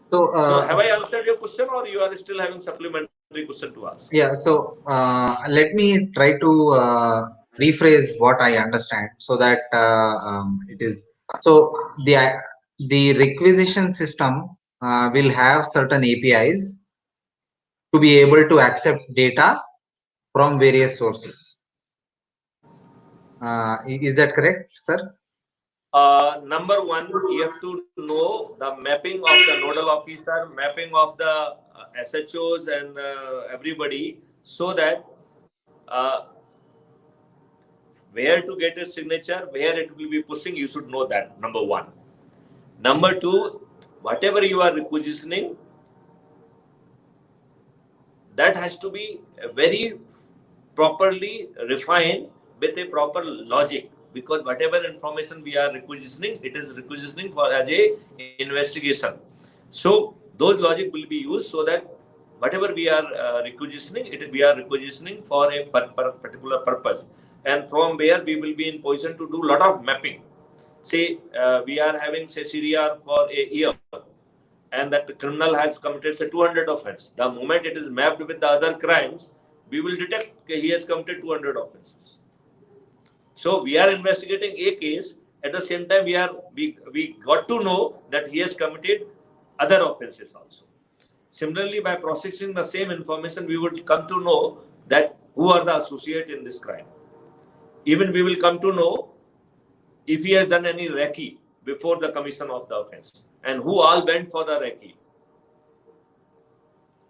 So have I answered your question, or you are still having supplementary question to ask? Yeah, so let me try to rephrase what I understand so that it is so the requisition system will have certain APIs to be able to accept data from various sources. Is that correct, sir? Number one, you have to know the mapping of the nodal officer, mapping of the SHOs and everybody, so that where to get a signature, where it will be pushing, you should know that, number one. Number two, whatever you are requisitioning, that has to be very properly refined with a proper logic, because whatever information we are requisitioning, it is requisitioning for as a investigation. So those logic will be used so that whatever we are requisitioning, we are requisitioning for a particular purpose, and from where we will be in position to do lot of mapping. Say we are having, say, CDR for a year, and that criminal has committed, say, 200 offenses. The moment it is mapped with the other crimes, we will detect he has committed 200 offenses. So we are investigating a case. At the same time, we got to know that he has committed other offenses also. Similarly, by processing the same information, we would come to know that who are the associate in this crime. Even we will come to know if he has done any recce before the commission of the offense, and who all went for the recce.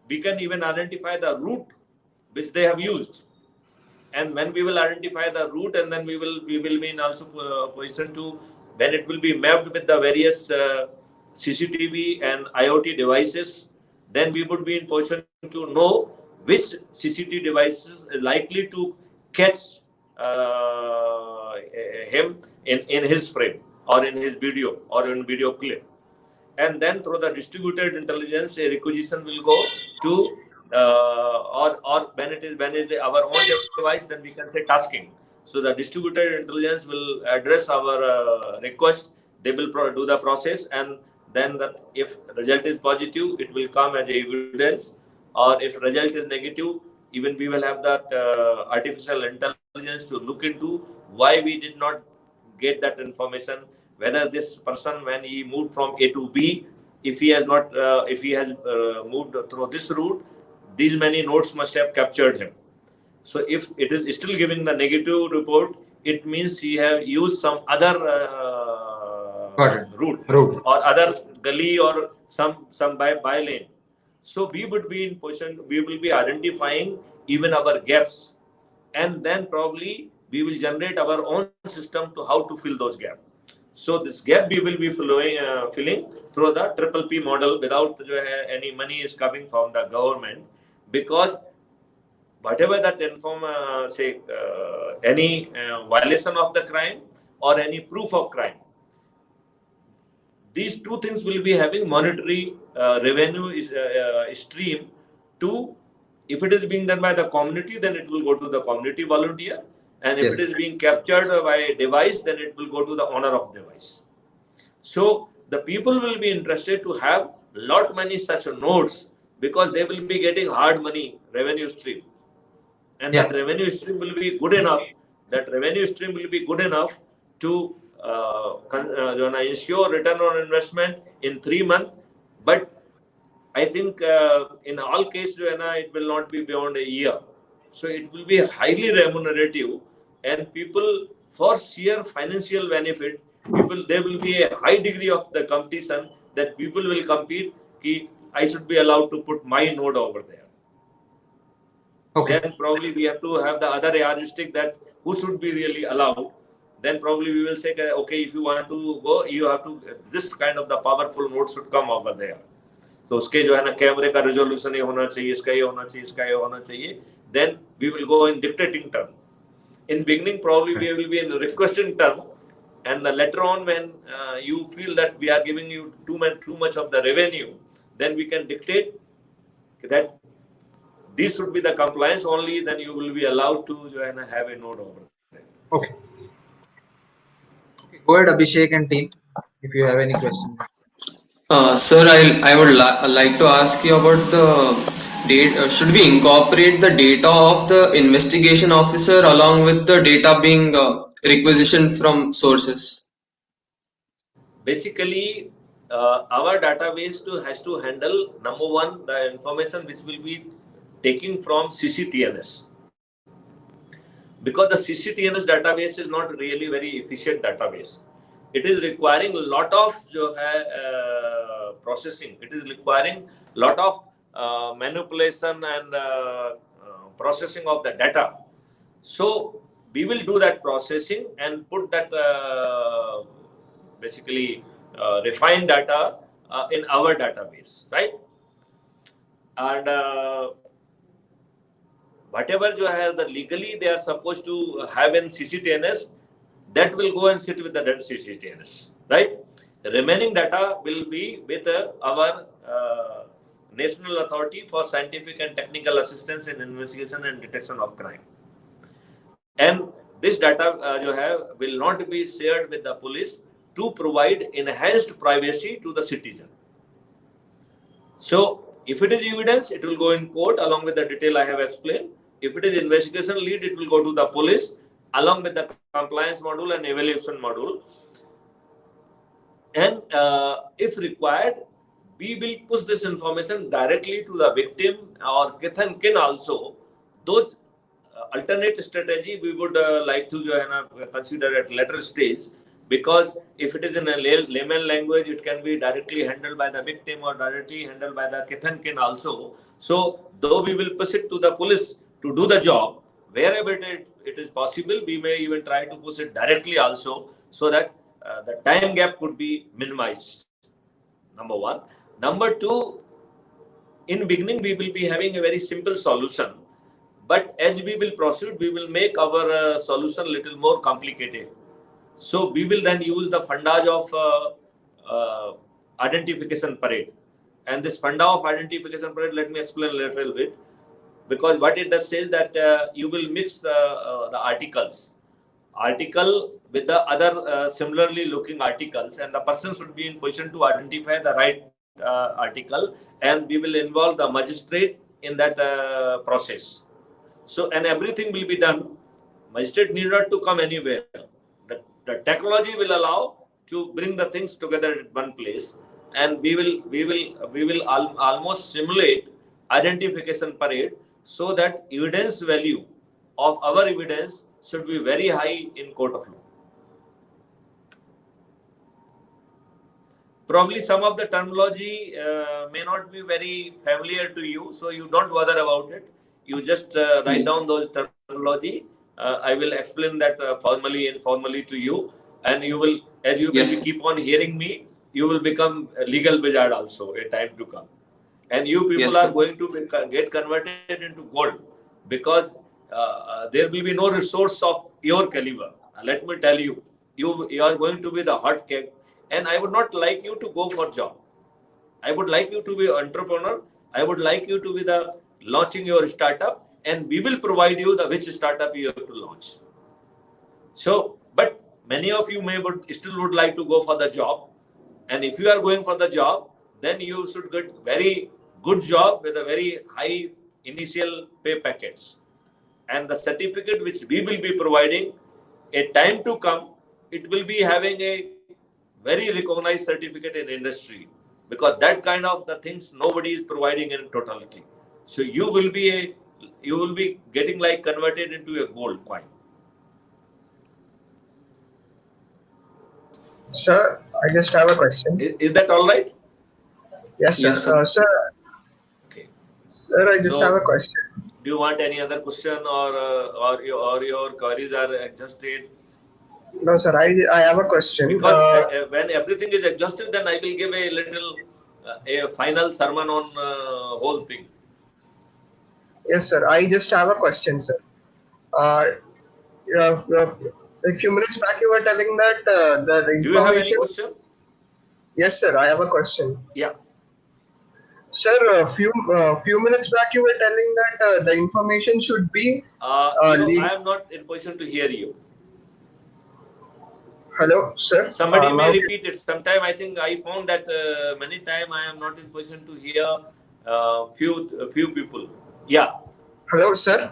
We can even identify the route which they have used, and when we will identify the route, and then we will be in also position to, when it will be mapped with the various CCTV and IoT devices, then we would be in position to know which CCTV devices is likely to catch him in his frame, or in his video, or in video clip. And then through the distributed intelligence, a requisition will go to or when is our own device, then we can say tasking. So the distributed intelligence will address our request. They will do the process, and then if result is positive, it will come as evidence, or if result is negative, even we will have that artificial intelligence to look into why we did not get that information, whether this person, when he moved from A to B, if he has not, if he has moved through this route, these many nodes must have captured him. So if it is still giving the negative report, it means he have used some other route, or other gully, or some by lane. So we would be in position, we will be identifying even our gaps, and then probably we will generate our own system to how to fill those gaps. So this gap we will be filling through the triple P model, without any money is coming from the government, because whatever that any violation of the crime, or any proof of crime, these two things will be having monetary revenue stream to. If it is being done by the community, then it will go to the community volunteer, and if it is being captured by a device, then it will go to the owner of device. So the people will be interested to have lot many such nodes, because they will be getting hard money revenue stream, and that revenue stream will be good enough. That revenue stream will be good enough to ensure return on investment in 3 months. But I think in all cases, it will not be beyond a year. So it will be highly remunerative, and people, for sheer financial benefit, there will be a high degree of the competition, that people will compete. I should be allowed to put my node over there. Okay. Then probably we have to have the other yardstick, that who should be really allowed. Then probably we will say, okay, if you want to go, you have to, this kind of the powerful node should come over there. तो उसके जो है ना कैमरे का resolution ये होना चाहिए, इसका ये होना चाहिए, इसका ये होना चाहिए. Then we will go in dictating term. In beginning, probably we will be in requesting term, and later on, when you feel that we are giving you too much of the revenue, then we can dictate that this should be the compliance only. Then you will be allowed to have a node over there. Okay. Go ahead, Abhishek and team, if you have any questions. Sir, I would like to ask you about the data. Should we incorporate the data of the investigation officer along with the data being requisitioned from sources? Basically, our database has to handle number one the information which will be taking from CCTNS, because the CCTNS database is not really very efficient database. It is requiring a lot of processing. It is requiring lot of manipulation and processing of the data. So we will do that processing and put that basically refined data in our database, right? And whatever जो है the legally they are supposed to have in CCTNS, that will go and sit with the CCTNS, right? The remaining data will be with our National Authority for Scientific and Technical Assistance in Investigation and Detection of Crime. And this data जो है will not be shared with the police to provide enhanced privacy to the citizen. So if it is evidence, it will go in court along with the detail I have explained. If it is investigation lead, it will go to the police along with the compliance module and evaluation module. And if required, we will push this information directly to the victim or kith and kin also. Those alternate strategy we would like to consider at later stage, because if it is in a layman language, it can be directly handled by the victim or directly handled by the kith and kin also. So though we will push it to the police to do the job, wherever it is possible, we may even try to push it directly also, so that the time gap could be minimized. Number one. Number two, in beginning we will be having a very simple solution, but as we will proceed, we will make our solution little more complicated. So we will then use the fundage of identification parade. And this funda of identification parade, let me explain a little bit, because what it does say is that you will mix the article with the other similarly looking articles, and the person should be in position to identify the right article, and we will involve the magistrate in that process. So, and everything will be done. Magistrate need not to come anywhere. The technology will allow to bring the things together at one place, and we will almost simulate identification parade, so that evidence value of our evidence should be very high in court of law. Probably some of the terminology may not be very familiar to you, so you don't bother about it. You just write down those terminology. I will explain that formally, informally to you, and you will, as you will keep on hearing me, you will become a legal wizard also a time to come. And you people are going to get converted into gold, because there will be no resource of your caliber. Let me tell you, you are going to be the hot cake, and I would not like you to go for job. I would like you to be entrepreneur. I would like you to be the launching your startup, and we will provide you the which startup you have to launch. So, but many of you still would like to go for the job, and if you are going for the job, then you should get very good job with a very high initial pay packets, and the certificate which we will be providing, a time to come, it will be having a very recognized certificate in industry, because that kind of the things nobody is providing in totality. So you will be getting like converted into a gold coin. Sir, I just have a question. Is that all right? Yes, sir. Yes, sir. Sir, Okay. Sir, I just have a question. Do you want any other question, or your queries are exhausted? No, sir, I have a question. Because when everything is exhausted, then I will give a little a final sermon on whole thing. Yes, sir. I just have a question, sir. A few minutes back, you were telling that the information. Do you have any question? Yes, sir. I have a question. Yeah. Sir, a few minutes back, you were telling that the information should be. I am not in position to hear you. Hello, sir. Somebody may Now, repeat it. Sometime I think I found that many time I am not in position to hear few people. Yeah. hello, sir.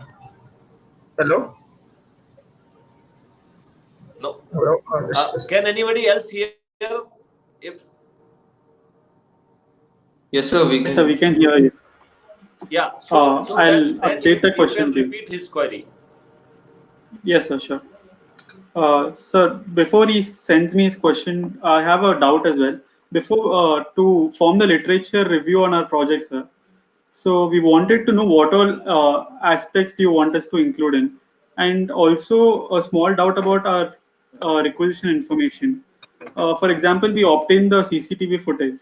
Hello. No. Hello. Can anybody else hear? If Yes, sir, we Yes, sir, we can. can hear you. yeah, so I'll then update the you question can to you. repeat his query. Yes, sir, sure. Sir, before he sends me his question, I have a doubt as well. Before to form the literature review on our project, sir. So we wanted to know what all aspects do you want us to include in, and also a small doubt about our requisition information. For example, we obtained the CCTV footage.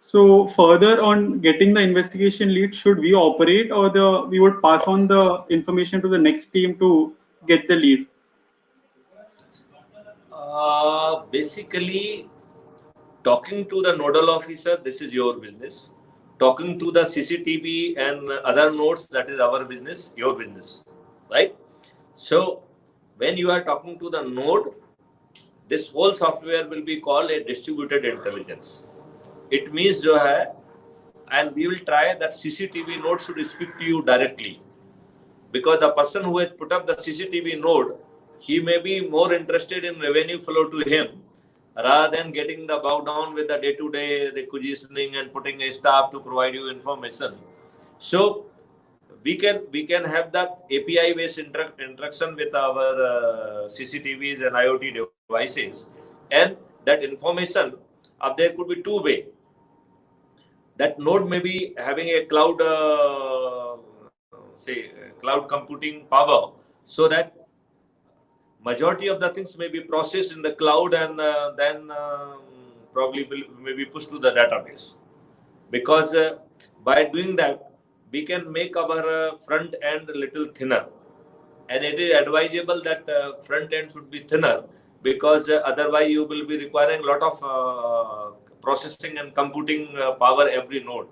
So further on getting the investigation lead, should we operate or the we would pass on the information to the next team to get the lead? Basically, talking to the nodal officer, this is your business. Talking to the CCTV and other nodes, that is our business, your business, right? So, when you are talking to the node, this whole software will be called a distributed intelligence. It means जो है, and we will try that CCTV node should speak to you directly, because the person who has put up the CCTV node, he may be more interested in revenue flow to him rather than getting the bow down with the day-to-day requisitioning and putting a staff to provide you information. So we can have that API based interaction with our CCTVs and IoT devices, and that information up there could be two way. That node may be having a cloud cloud computing power, so that majority of the things may be processed in the cloud and then probably may be pushed to the database. Because by doing that, we can make our front end a little thinner, and it is advisable that front end should be thinner, because otherwise you will be requiring a lot of processing and computing power every node,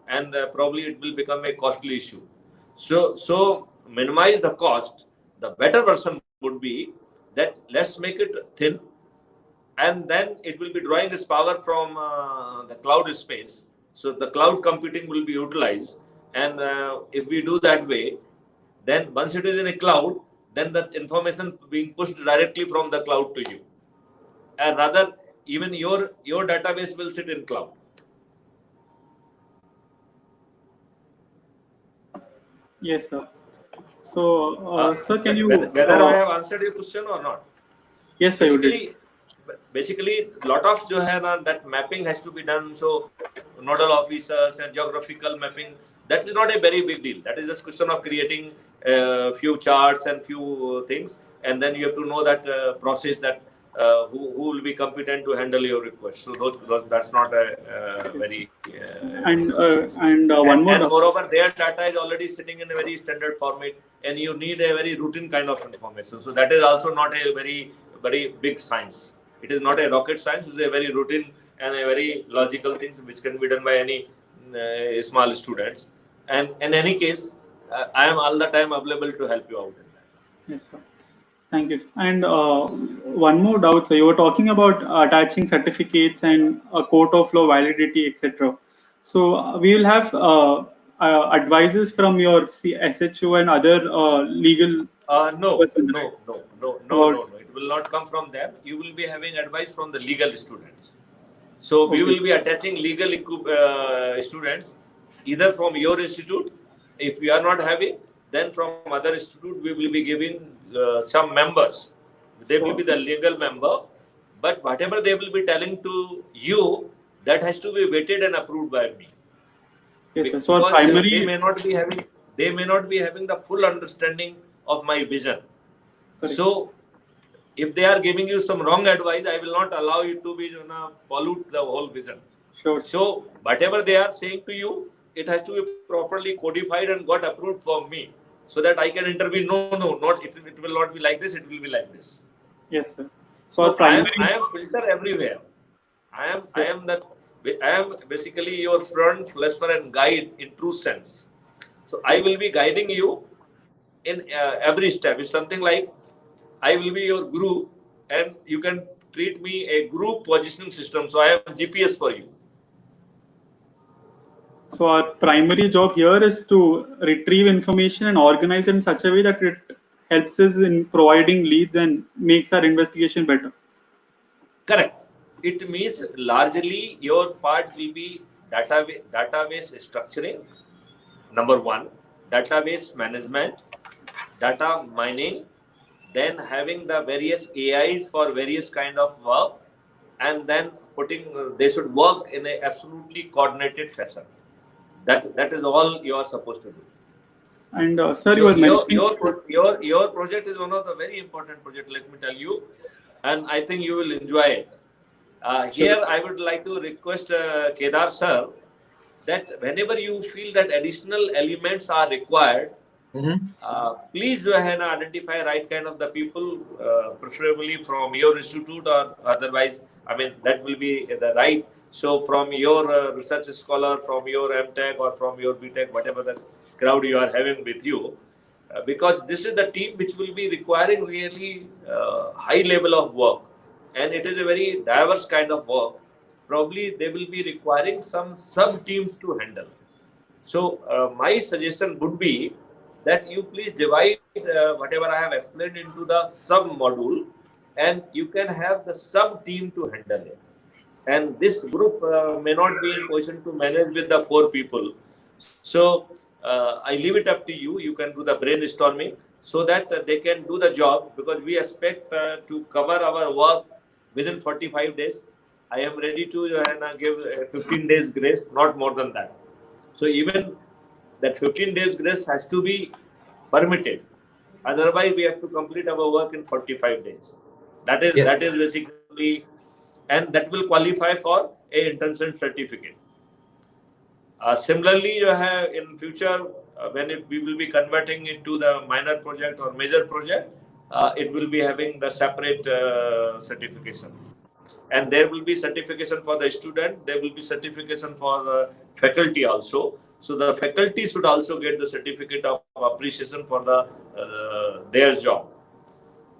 and probably it will become a costly issue. So minimize the cost. The better version would be that let's make it thin, and then it will be drawing this power from the cloud space. So the cloud computing will be utilized, and if we do that way, then once it is in a cloud, then the information being pushed directly from the cloud to you, and rather even your database will sit in cloud. Yes, sir. So, sir, can you? Whether I have answered your question or not? Yes, sir, you did. Basically, lot of जो है ना, that mapping has to be done. So nodal officers and geographical mapping, that is not a very big deal. That is just question of creating few charts and few things, and then you have to know that process that who will be competent to handle your request. So those that's not a very And one more. and moreover, their data is already sitting in a very standard format, and you need a very routine kind of information. So that is also not a very big science. It is not a rocket science. It's a very routine and a very logical things which can be done by any small students. And in any case, I am all the time available to help you out in that. Yes, sir. Thank you. And one more doubt, sir. You were talking about attaching certificates and a court of law validity, etc. So we will have advices from your SHO and other legal. No. person, right? No. It will not come from them. You will be having advice from the legal students. So we will be attaching legal students either from your institute. If we are not having, then from other institute we will be giving some members. They will be the legal member, but whatever they will be telling to you, that has to be vetted and approved by me. Yes, sir. Because So primary. they may not be having the full understanding of my vision. Correct. So if they are giving you some wrong advice, I will not allow you to be pollute the whole vision. Sure. So whatever they are saying to you, it has to be properly codified and got approved from me, so that I can intervene. No, not it will not be like this. It will be like this. Yes, sir. So primary. I am filter everywhere. I am basically your friend, philosopher, and guide in true sense. So I will be guiding you in every step. It's something like I will be your guru, and you can treat me a group positioning system. So I have GPS for you. So our primary job here is to retrieve information and organize it in such a way that it helps us in providing leads and makes our investigation better. Correct. It means largely your part will be database structuring, number one, database management, data mining, then having the various AIs for various kind of work, and then they should work in a absolutely coordinated fashion. That is all you are supposed to do. And sir, So you were mentioning your project is one of the very important projects, let me tell you, and I think you will enjoy it. Here, I would like to request Kedar sir that whenever you feel that additional elements are required, please identify right kind of the people, preferably from your institute or otherwise. I mean, that will be the right. So from your research scholar, from your MTech or from your BTech, whatever the crowd you are having with you, because this is the team which will be requiring really high level of work, and it is a very diverse kind of work. Probably they will be requiring some sub teams to handle. So my suggestion would be that you please divide whatever I have explained into the sub module, and you can have the sub team to handle it. And this group may not be in position to manage with the 4 people. So I leave it up to you. You can do the brainstorming so that they can do the job, because we expect to cover our work within 45 days. I am ready to give 15 days grace, not more than that. So even that 15 days grace has to be permitted. Otherwise, we have to complete our work in 45 days. That is basically, and that will qualify for a internship certificate. Similarly, you have in future, when we will be converting into the minor project or major project, it will be having the separate certification. And there will be certification for the student, there will be certification for the faculty also. So the faculty should also get the certificate of appreciation for their job.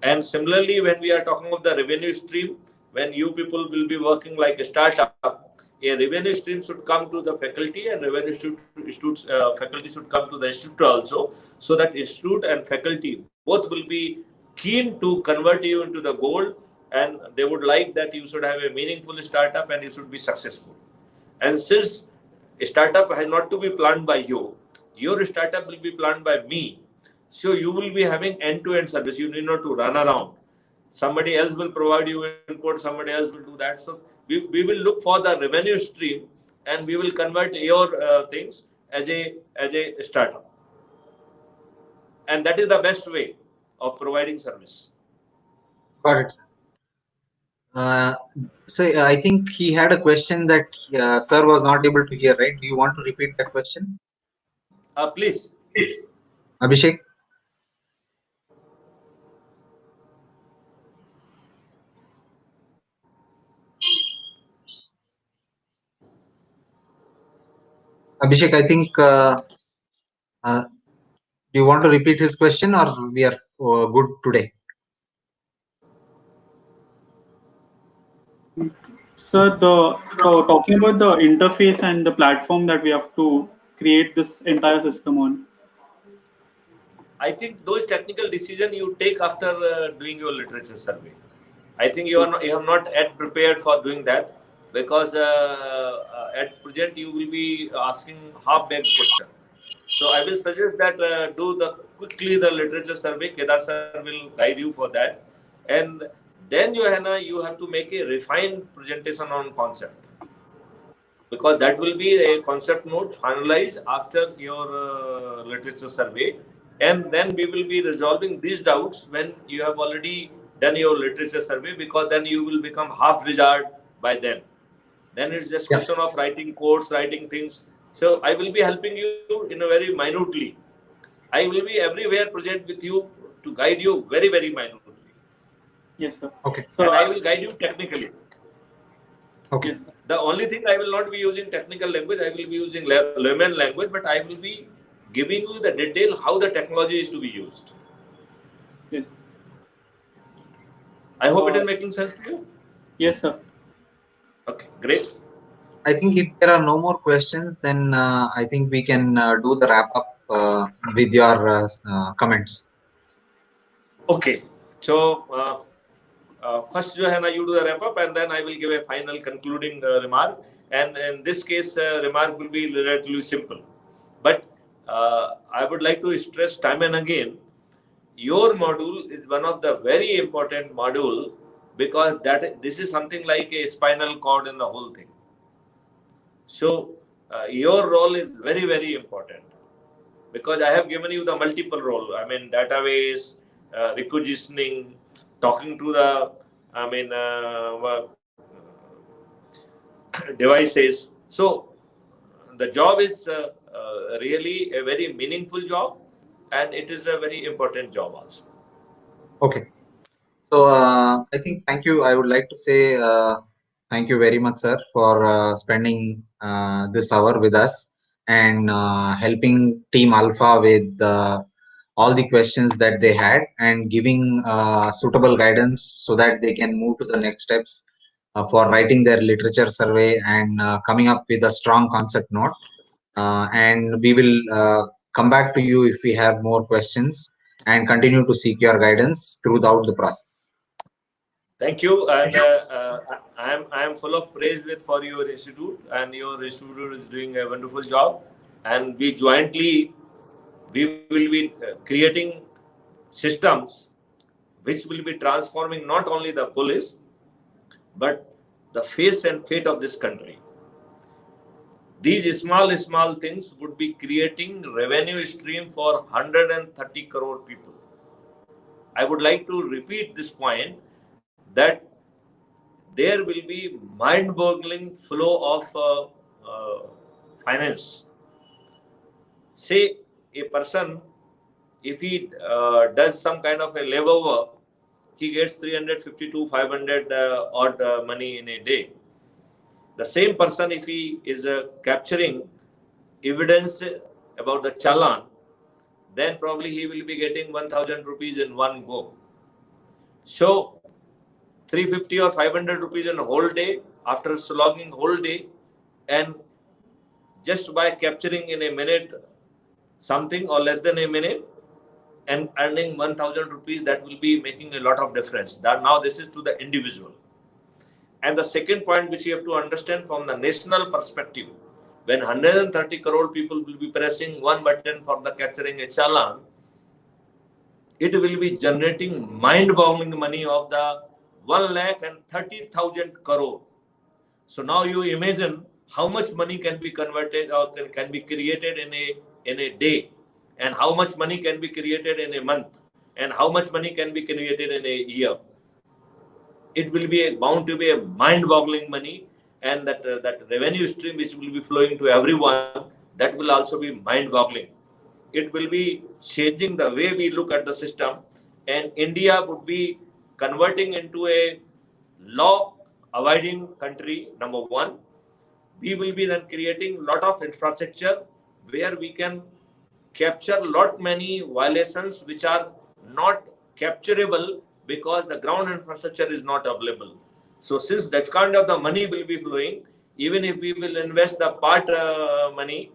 And similarly, when we are talking of the revenue stream, when you people will be working like a startup, a revenue stream should come to the faculty, and faculty should come to the institute also, so that institute and faculty both will be keen to convert you into the gold, and they would like that you should have a meaningful startup and you should be successful. And since a startup has not to be planned by you, your startup will be planned by me. So you will be having end-to-end service. You need not to run around. Somebody else will provide you input, somebody else will do that. So we will look for the revenue stream, and we will convert your things as a startup. And that is the best way of providing service. Got it. So I think he had a question that sir was not able to hear, right? Do you want to repeat that question? Please. Abhishek? Abhishek, I think, do you want to repeat his question, or we are good today? Sir, talking about the interface and the platform that we have to create this entire system on. I think those technical decisions you take after doing your literature survey. I think you have not yet prepared for doing that, because at present you will be asking half-baked question. So I will suggest that do quickly the literature survey. Kedar sir will guide you for that, and then you have to make a refined presentation on concept, because that will be a concept note finalized after your literature survey, and then we will be resolving these doubts when you have already done your literature survey, because then you will become half wizard by then. Then it's just question of writing codes, writing things. So I will be helping you in a very minutely. I will be everywhere present with you to guide you very, very minutely. Yes, sir. Okay. So I will guide you technically. Okay. Yes, sir. The only thing, I will not be using technical language, I will be using layman language, but I will be giving you the detail how the technology is to be used. Yes. I hope it is making sense to you. Yes, sir. Okay, great. I think if there are no more questions, then I think we can do the wrap up with your comments. Okay, so first, Johanna, you do the wrap up, and then I will give a final concluding remark. And in this case, remark will be relatively simple. But I would like to stress time and again, your module is one of the very important module, because this is something like a spinal cord in the whole thing. So your role is very, very important, because I have given you the multiple role. I mean, database, requisitioning, talking to the, devices. So the job is really a very meaningful job, and it is a very important job also. Okay. So I think thank you. I would like to say thank you very much, sir, for spending this hour with us and helping Team Alpha with all the questions that they had and giving suitable guidance so that they can move to the next steps for writing their literature survey and coming up with a strong concept note. And we will come back to you if we have more questions and continue to seek your guidance throughout the process. Thank you, and I am full of praise for your institute, and your institute is doing a wonderful job, and we will be creating systems which will be transforming not only the police but the face and fate of this country. These small things would be creating revenue stream for 130 crore people. I would like to repeat this point, that there will be mind-boggling flow of finance. Say a person, if he does some kind of a labor work, he gets 350 to 500 odd money in a day. The same person, if he is capturing evidence about the challan, then probably he will be getting 1,000 rupees in one go. So 350 or 500 rupees in a whole day, after slogging whole day, and just by capturing in a minute something or less than a minute and earning 1,000 rupees, that will be making a lot of difference. That now this is to the individual. And the second point which you have to understand from the national perspective, when 130 crore people will be pressing one button for the capturing a challan, it will be generating mind-boggling money of the 1,30,000 crore. So now you imagine how much money can be converted or can be created in a day, and how much money can be created in a month, and how much money can be created in a year. It will be bound to be a mind-boggling money, and that revenue stream which will be flowing to everyone, that will also be mind-boggling. It will be changing the way we look at the system, and India would be converting into a law-abiding country, number one. We will be then creating a lot of infrastructure where we can capture lot many violations which are not capturable because the ground infrastructure is not available. So since that kind of the money will be flowing, even if we will invest the part money,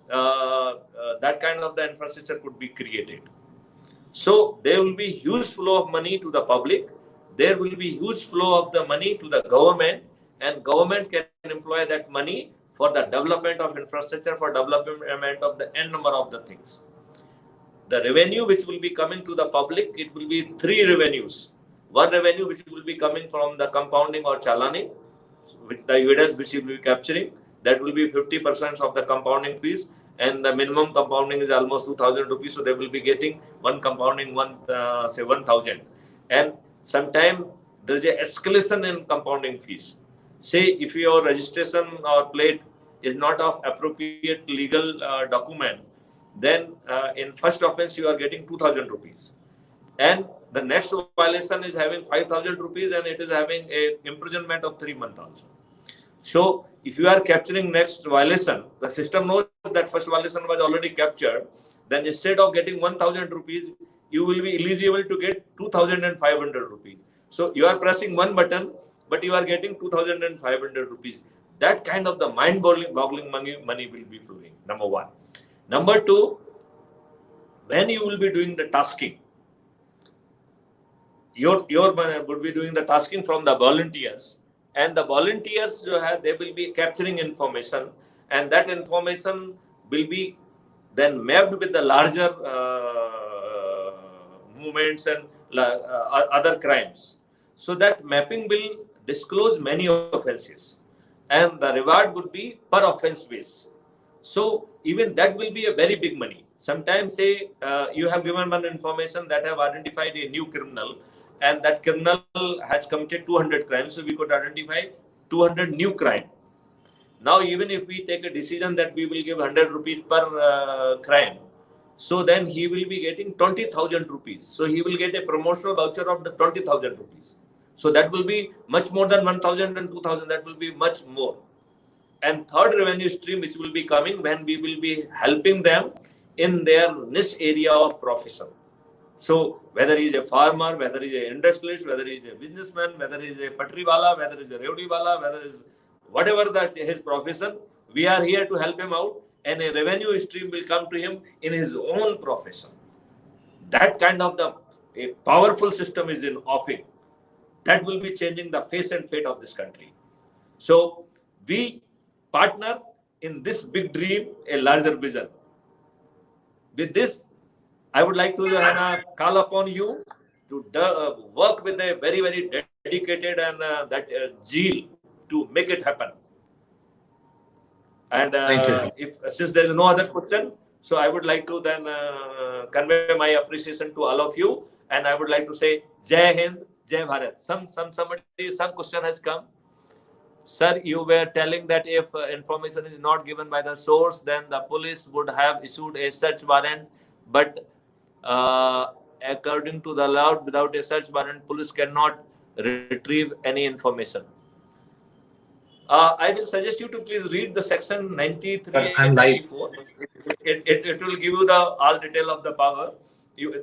that kind of the infrastructure could be created. So there will be huge flow of money to the public. There will be huge flow of the money to the government, and government can employ that money for the development of infrastructure, for development of the n number of the things. The revenue which will be coming to the public, it will be three revenues. One revenue which will be coming from the compounding or challaning, which the evidence which you will be capturing, that will be 50% of the compounding fees, and the minimum compounding is almost 2,000 rupees. So they will be getting one compounding, say 1,000. And sometime there is a escalation in compounding fees. Say if your registration or plate is not of appropriate legal document, then in first offense you are getting 2,000 rupees. And the next violation is having 5,000 rupees, and it is having a imprisonment of 3 months also. So if you are capturing next violation, the system knows that first violation was already captured. Then instead of getting 1,000 rupees, you will be eligible to get 2,500 rupees. So you are pressing one button, but you are getting 2,500 rupees. That kind of the mind-boggling money will be flowing. Number one. Number two, when you will be doing the tasking, your money would be doing the tasking from the volunteers, and the volunteers they will be capturing information, and that information will be then mapped with the larger movements and other crimes. So that mapping will disclose many offences, and the reward would be per offence base. So even that will be a very big money. Sometimes say you have given one information that have identified a new criminal, and that criminal has committed 200 crimes, so we could identify 200 new crime. Now even if we take a decision that we will give 100 rupees per crime, so then he will be getting 20,000 rupees. So he will get a promotional voucher of the 20,000 rupees. So that will be much more than 1,000 and 2,000. That will be much more. And third revenue stream which will be coming when we will be helping them in their niche area of profession. So whether he is a farmer, whether he is an industrialist, whether he is a businessman, whether he is a patri wala, whether he is a revdi wala, whether is whatever that his profession, we are here to help him out, and a revenue stream will come to him in his own profession. That kind of a powerful system is in offing. That will be changing the face and fate of this country. So we partner in this big dream, a larger vision. With this, I would like to call upon you to work with a very, very dedicated and zeal to make it happen. And Thank you, sir. since there is no other question, so I would like to then convey my appreciation to all of you, and I would like to say Jai Hind, Jai Bharat. Some question has come. Sir, you were telling that if information is not given by the source, then the police would have issued a search warrant. But according to the law, without a search warrant, police cannot retrieve any information. I will suggest you to please read the section 93 and 94. It will give you the all detail of the power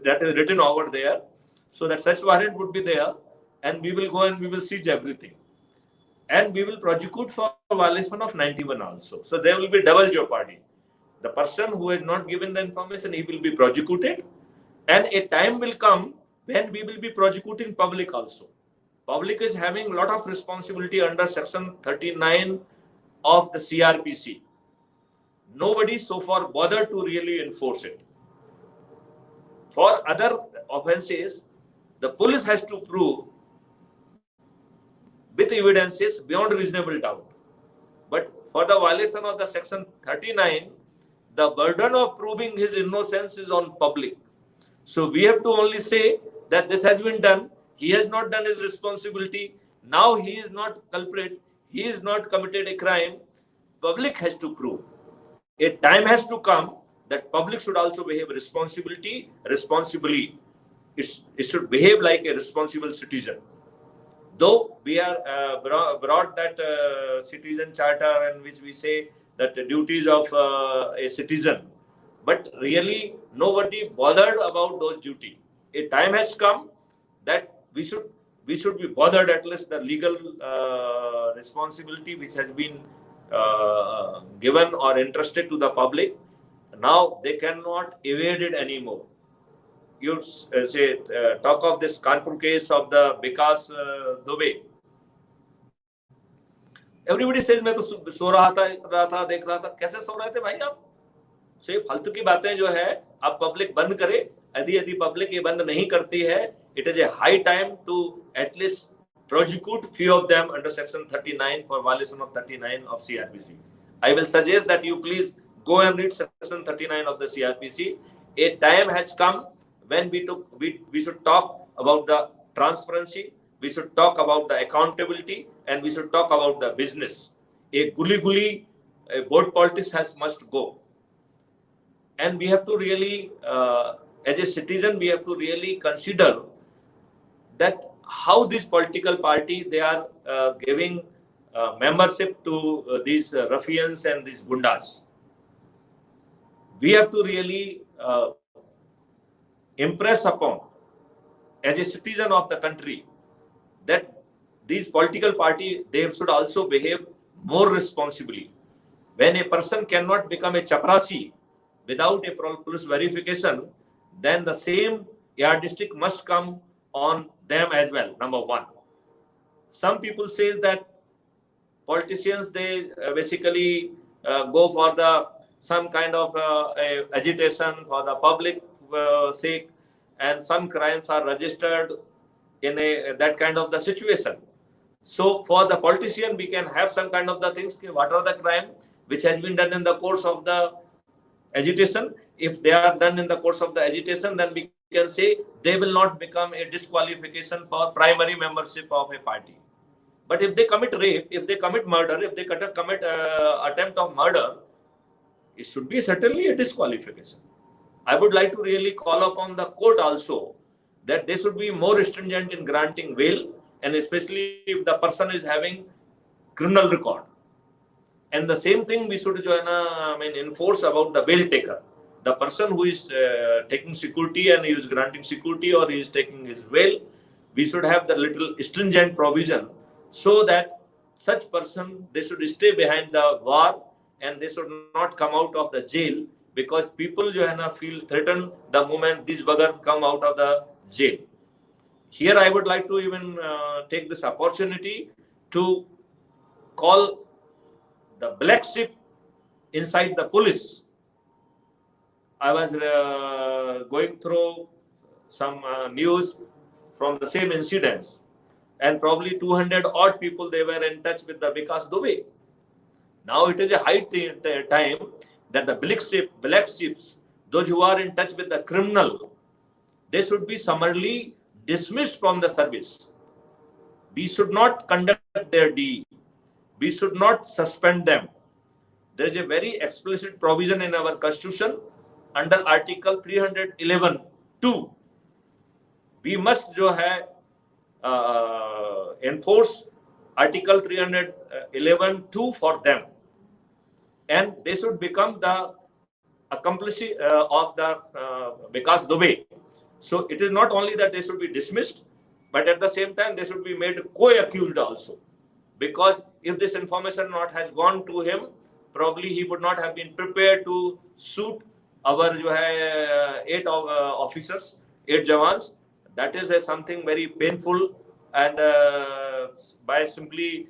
that is written over there. So that search warrant would be there, and we will go and we will siege everything. And we will prosecute for violation of 91 also. So there will be double jeopardy. The person who has not given the information, he will be prosecuted. And a time will come when we will be prosecuting public also. Public is having a lot of responsibility under section 39 of the CRPC. Nobody so far bothered to really enforce it. For other offences, the police has to prove with evidences beyond reasonable doubt. But for the violation of the section 39, the burden of proving his innocence is on public. So we have to only say that this has been done. He has not done his responsibility. Now he is not culprit. He is not committed a crime. Public has to prove. A time has to come that public should also behave responsibly. It should behave like a responsible citizen. Though we are brought that citizen charter in which we say that the duties of a citizen, but really nobody bothered about those duties. A time has come that we should be bothered at least the legal responsibility which has been given or entrusted to the public. Now they cannot evade it anymore. You say talk of this Kanpur case of the Vikas Dubey. Everybody says मैं तो सो रहा था देख रहा था. कैसे सो रहे थे भाई आप? सिर्फ फालतू की बातें जो है आप पब्लिक बंद करे. यदि पब्लिक ये बंद नहीं करती है, it is a high time to at least prosecute few of them under section 39 for violation of 39 of CRPC. I will suggest that you please go and read section 39 of the CRPC. A time has come when we should talk about the transparency, we should talk about the accountability, and we should talk about the business. A guli board politics must go. And we have to really, as a citizen, we have to really consider that how this political party, they are giving membership to these ruffians and these gundas. We have to really impress upon, as a citizen of the country, that these political party, they should also behave more responsibly. When a person cannot become a chaprasi without a police verification, then the same yardstick must come on them as well. Number one. Some people says that politicians, they basically go for the some kind of agitation for the public sake, and some crimes are registered in that kind of the situation. So for the politician, we can have some kind of the things, what are the crime which has been done in the course of the agitation. If they are done in the course of the agitation, then we can say they will not become a disqualification for primary membership of a party. But if they commit rape, if they commit murder, if they commit attempt of murder, it should be certainly a disqualification. I would like to really call upon the court also that they should be more stringent in granting bail, and especially if the person is having criminal record. And the same thing we should enforce about the bail taker. The person who is taking security and he is granting security or he is taking his bail, we should have the little stringent provision so that such person, they should stay behind the wall and they should not come out of the jail, because people feel threatened the moment these buggers come out of the jail. Here I would like to even take this opportunity to call the black sheep inside the police. I was going through some news from the same incidents, and probably 200 odd people, they were in touch with the Vikas Dubey. Now it is a high time that the black sheeps, those who are in touch with the criminal, they should be summarily dismissed from the service. We should not conduct their deed. We should not suspend them. There is a very explicit provision in our constitution under Article 311(2). We must enforce Article 311(2) for them, and they should become the accomplice of the Vikas Dubey. So it is not only that they should be dismissed, but at the same time they should be made co-accused also, because if this information has gone to him, probably he would not have been prepared to shoot our 8 officers, 8 jawans. That is something very painful, and by simply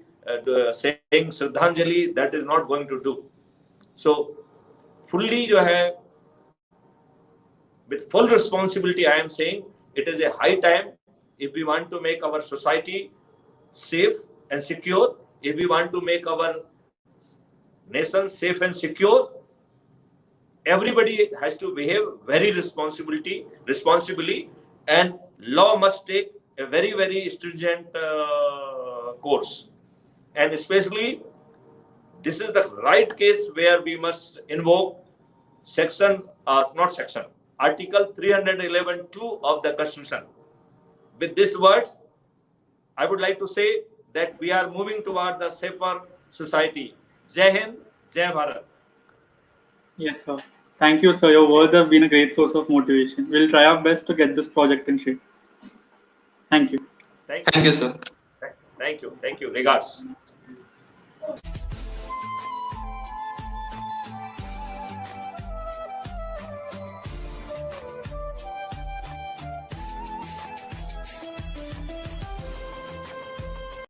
saying Shraddhanjali, that is not going to do. So fully with full responsibility, I am saying it is a high time, if we want to make our society safe and secure, if we want to make our nation safe and secure, everybody has to behave very responsibly, and law must take a very, very stringent course. And especially, this is the right case where we must invoke Article 311(2) of the Constitution. With these words, I would like to say that we are moving toward the safer society. Jai Hind, Jai Bharat. Yes, sir. Thank you, sir. Your words have been a great source of motivation. We'll try our best to get this project in shape. Thank you. Thank Thank you, sir. you. Thank you. Regards.